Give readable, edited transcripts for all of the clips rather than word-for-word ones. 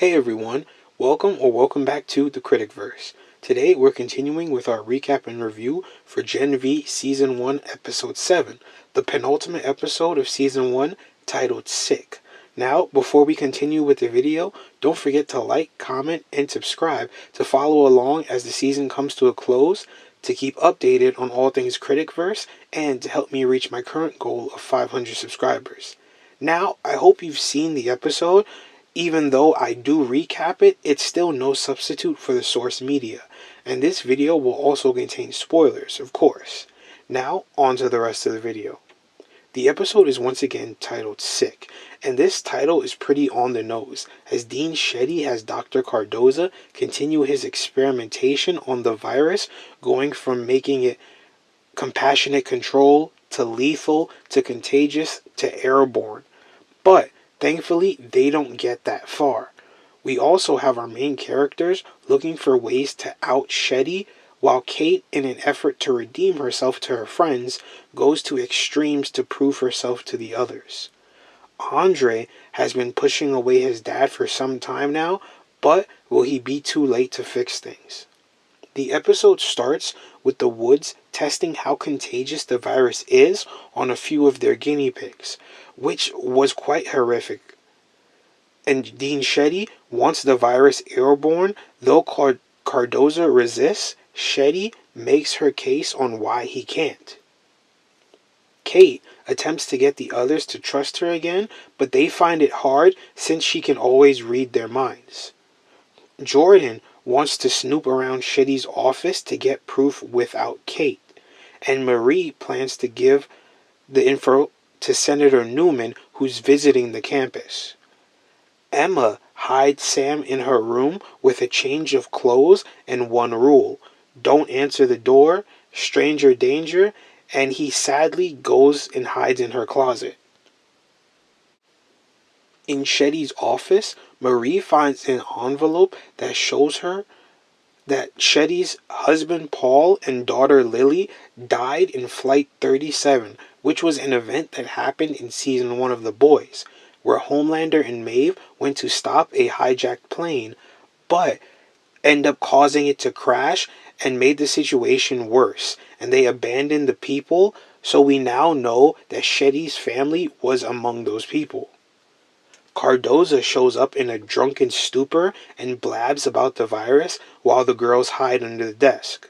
Hey everyone, welcome back to the Critic-Verse. Today we're continuing with our recap and review for Gen V Season 1 Episode 7, the penultimate episode of Season 1 titled Sick. Now, before we continue with the video, don't forget to like, comment, and subscribe to follow along as the season comes to a close, to keep updated on all things Critic-Verse, and to help me reach my current goal of 500 subscribers. Now, I hope you've seen the episode. Even though I do recap it, it's still no substitute for the source media, and this video will also contain spoilers, of course. Now, on to the rest of the video. The episode is once again titled Sick, and this title is pretty on the nose, as Dean Shetty has Dr. Cardoza continue his experimentation on the virus, going from making it compassionate control, to lethal, to contagious, to airborne. But thankfully, they don't get that far. We also have our main characters looking for ways to out Shetty, while Kate, in an effort to redeem herself to her friends, goes to extremes to prove herself to the others. Andre has been pushing away his dad for some time now, but will he be too late to fix things? The episode starts with the Woods testing how contagious the virus is on a few of their guinea pigs, which was quite horrific. And Dean Shetty wants the virus airborne, though Cardoza resists. Shetty makes her case on why he can't. Kate attempts to get the others to trust her again, but they find it hard since she can always read their minds. Jordan wants to snoop around Shetty's office to get proof without Kate, and Marie plans to give the info to Senator Neuman, who's visiting the campus. Emma hides Sam in her room with a change of clothes and one rule: don't answer the door, stranger danger, and he sadly goes and hides in her closet. In Shetty's office, Marie finds an envelope that shows her that Shetty's husband Paul and daughter Lily died in Flight 37, which was an event that happened in Season 1 of The Boys, where Homelander and Maeve went to stop a hijacked plane, but end up causing it to crash and made the situation worse, and they abandoned the people, so we now know that Shetty's family was among those people. Cardoza shows up in a drunken stupor and blabs about the virus while the girls hide under the desk.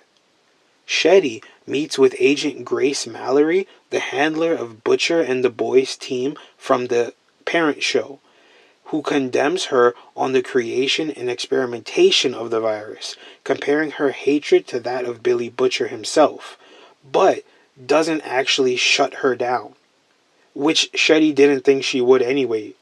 Shetty meets with Agent Grace Mallory, the handler of Butcher and the boys' team from the parent show, who condemns her on the creation and experimentation of the virus, comparing her hatred to that of Billy Butcher himself, but doesn't actually shut her down, which Shetty didn't think she would anyway.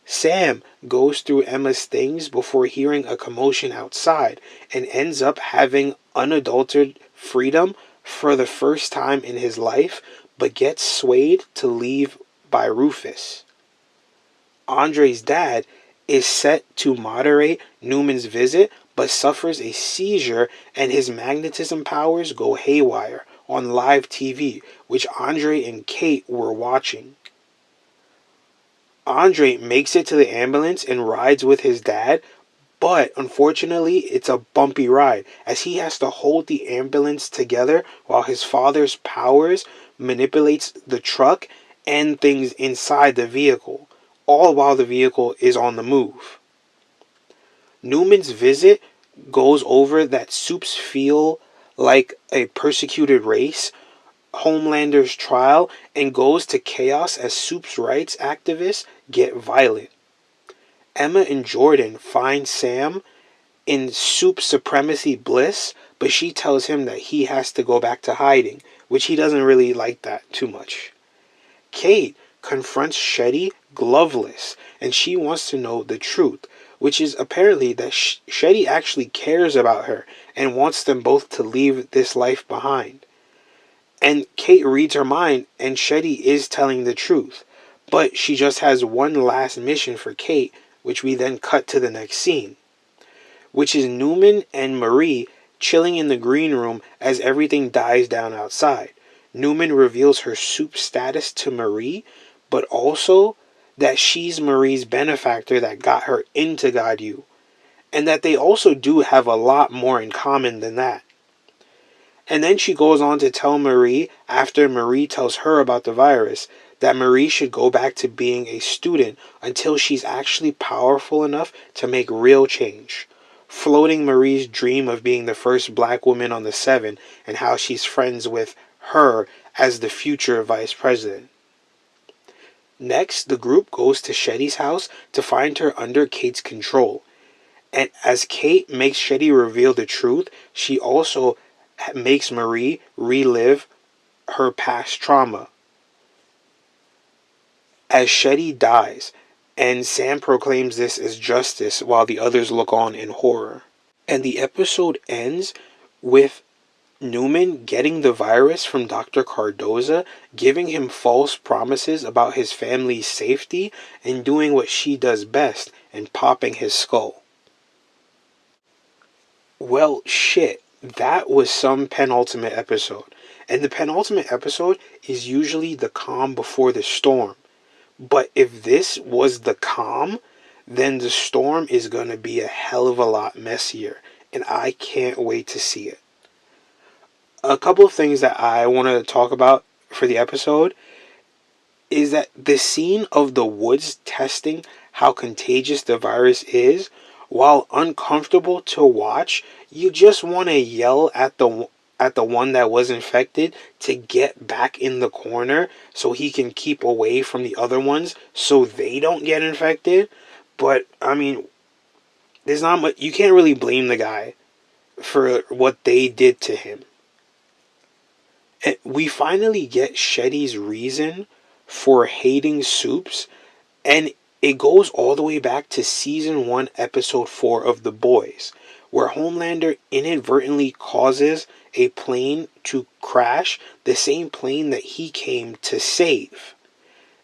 Sam goes through Emma's things before hearing a commotion outside and ends up having unadulterated freedom for the first time in his life, but gets swayed to leave by Rufus. Andre's dad is set to moderate Newman's visit, but suffers a seizure and his magnetism powers go haywire on live TV, which Andre and Kate were watching. Andre makes it to the ambulance and rides with his dad, but unfortunately it's a bumpy ride as he has to hold the ambulance together while his father's powers manipulates the truck and things inside the vehicle, all while the vehicle is on the move. Newman's visit goes over that soups feel like a persecuted race, Homelander's trial, and goes to chaos as Soup's rights activists get violent. Emma and Jordan find Sam in Soup's supremacy bliss, but she tells him that he has to go back to hiding, which he doesn't really like that too much. Kate confronts Shetty gloveless, and she wants to know the truth, which is apparently that Shetty actually cares about her and wants them both to leave this life behind. And Kate reads her mind, and Shetty is telling the truth. But she just has one last mission for Kate, which we then cut to the next scene, which is Newman and Marie chilling in the green room as everything dies down outside. Newman reveals her Soup status to Marie, but also that she's Marie's benefactor that got her into God U, and that they also do have a lot more in common than that. And then she goes on to tell Marie, after Marie tells her about the virus, that Marie should go back to being a student until she's actually powerful enough to make real change, floating Marie's dream of being the first black woman on the Seven and how she's friends with her as the future vice president. Next, the group goes to Shetty's house to find her under Kate's control. And as Kate makes Shetty reveal the truth, she also makes Marie relive her past trauma. As Shetty dies, and Sam proclaims this as justice while the others look on in horror. And the episode ends with Neuman getting the virus from Dr. Cardoza, giving him false promises about his family's safety, and doing what she does best and popping his skull. Well, shit, that was some penultimate episode. And the penultimate episode is usually the calm before the storm. But if this was the calm, then the storm is going to be a hell of a lot messier. And I can't wait to see it. A couple of things that I want to talk about for the episode is that the scene of the woods testing how contagious the virus is, while uncomfortable to watch, you just want to yell at the one that was infected to get back in the corner so he can keep away from the other ones so they don't get infected. But I mean, there's not much, you can't really blame the guy for what they did to him. And we finally get Shetty's reason for hating Soups, and it goes all the way back to season 1, episode 4 of The Boys, where Homelander inadvertently causes a plane to crash, the same plane that he came to save.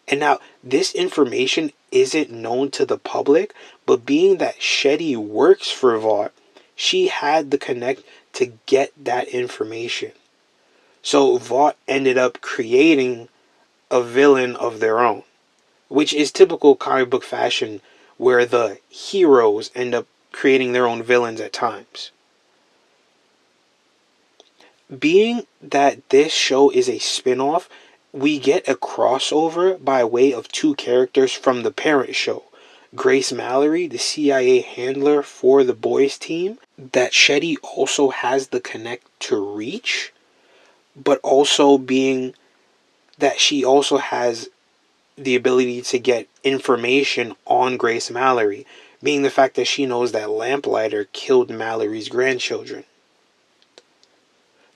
And now, this information isn't known to the public, but being that Shetty works for Vought, she had the connect to get that information. So Vought ended up creating a villain of their own, which is typical comic book fashion where the heroes end up creating their own villains at times. Being that this show is a spin-off, we get a crossover by way of two characters from the parent show. Grace Mallory, the CIA handler for the Boys team, that Shetty also has the connect to reach, but also being that she also has the ability to get information on Grace Mallory, being the fact that she knows that Lamplighter killed Mallory's grandchildren.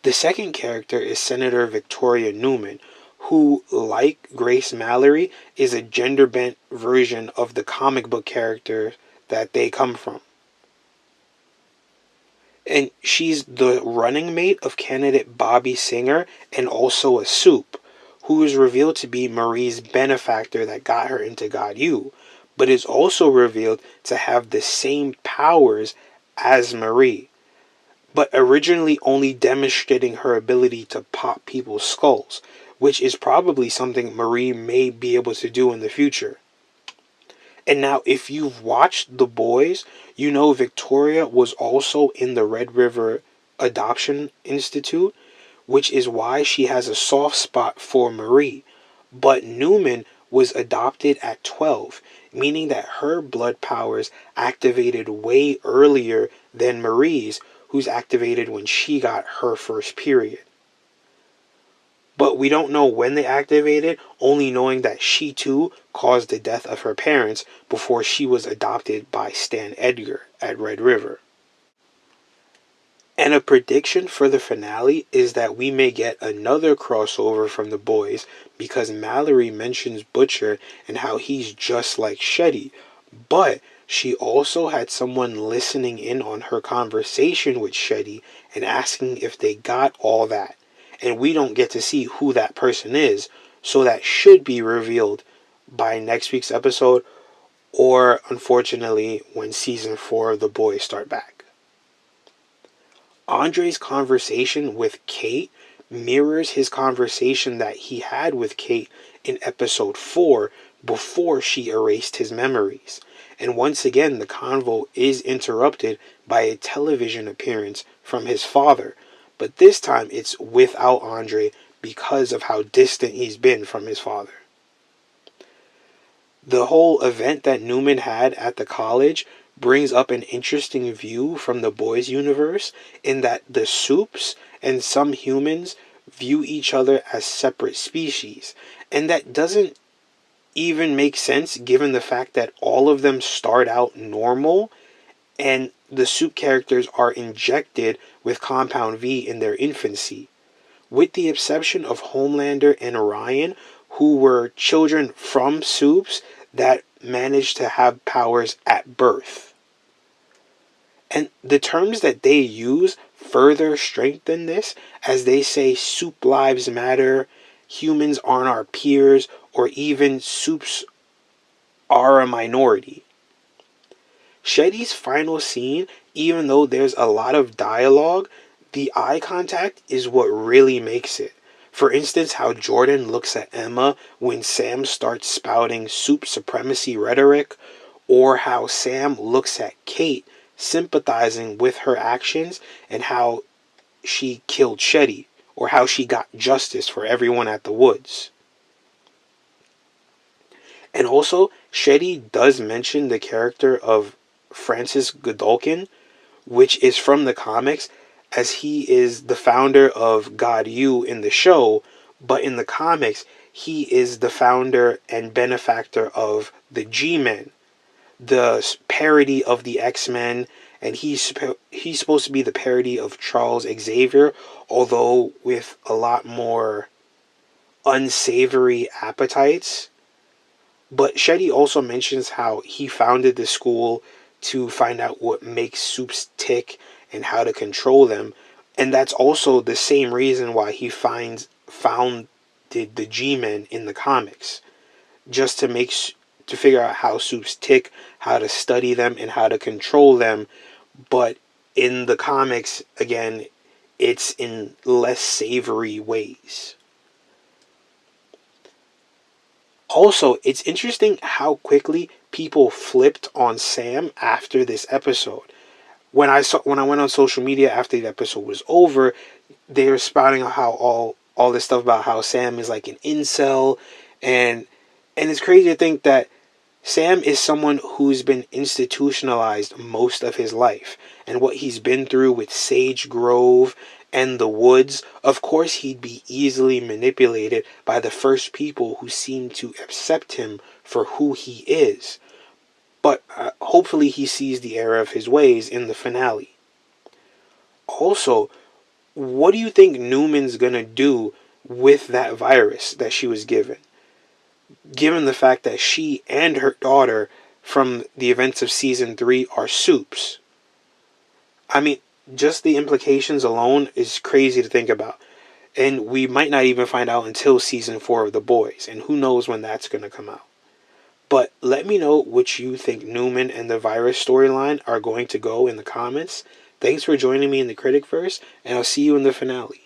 The second character is Senator Victoria Neuman, who, like Grace Mallory, is a gender-bent version of the comic book character that they come from. And she's the running mate of candidate Bobby Singer and also a Soup, who is revealed to be Marie's benefactor that got her into God U, but is also revealed to have the same powers as Marie, but originally only demonstrating her ability to pop people's skulls, which is probably something Marie may be able to do in the future. And now, if you've watched The Boys, you know Victoria was also in the Red River Adoption Institute, which is why she has a soft spot for Marie. But Neuman was adopted at 12, meaning that her blood powers activated way earlier than Marie's, who's activated when she got her first period. But we don't know when they activated, only knowing that she too caused the death of her parents before she was adopted by Stan Edgar at Red River. And a prediction for the finale is that we may get another crossover from The Boys, because Mallory mentions Butcher and how he's just like Shetty, but she also had someone listening in on her conversation with Shetty and asking if they got all that. And we don't get to see who that person is, so that should be revealed by next week's episode, or unfortunately when season 4 of The Boys start back. Andre's conversation with Kate mirrors his conversation that he had with Kate in episode 4 before she erased his memories. And once again, the convo is interrupted by a television appearance from his father, but this time it's without Andre because of how distant he's been from his father. The whole event that Neuman had at the college brings up an interesting view from the boys' universe in that the Supes and some humans view each other as separate species, and that doesn't even make sense given the fact that all of them start out normal and the Supe characters are injected with Compound V in their infancy, with the exception of Homelander and Orion, who were children from Supes that managed to have powers at birth. And the terms that they use further strengthen this, as they say Supe lives matter, humans aren't our peers, or even Supes are a minority. Shetty's final scene, even though there's a lot of dialogue, the eye contact is what really makes it. For instance, how Jordan looks at Emma when Sam starts spouting Supe supremacy rhetoric, or how Sam looks at Kate sympathizing with her actions and how she killed Shetty, or how she got justice for everyone at the woods. And also, Shetty does mention the character of Francis Godolkin, which is from the comics, as he is the founder of God U in the show, but in the comics, he is the founder and benefactor of the G-Men, the parody of the X-Men, and he's supposed to be the parody of Charles Xavier, although with a lot more unsavory appetites. But Shetty also mentions how he founded the school to find out what makes Supes tick and how to control them. And that's also the same reason why he founded the G-Men in the comics. Just to figure out how Supes tick, how to study them, and how to control them. But in the comics, again, it's in less savory ways. Also, it's interesting how quickly people flipped on Sam after this episode. When I went on social media after the episode was over, they were spouting how all this stuff about how Sam is like an incel, and it's crazy to think that Sam is someone who's been institutionalized most of his life, and what he's been through with Sage Grove and the woods. Of course, he'd be easily manipulated by the first people who seem to accept him for who he is. But hopefully he sees the error of his ways in the finale. Also, what do you think Neuman's gonna do with that virus that she was given? Given the fact that she and her daughter from the events of season 3 are Supes. I mean, just the implications alone is crazy to think about. And we might not even find out until season 4 of The Boys. And who knows when that's going to come out. But let me know what you think Neuman and the virus storyline are going to go in the comments. Thanks for joining me in the Critic-Verse, and I'll see you in the finale.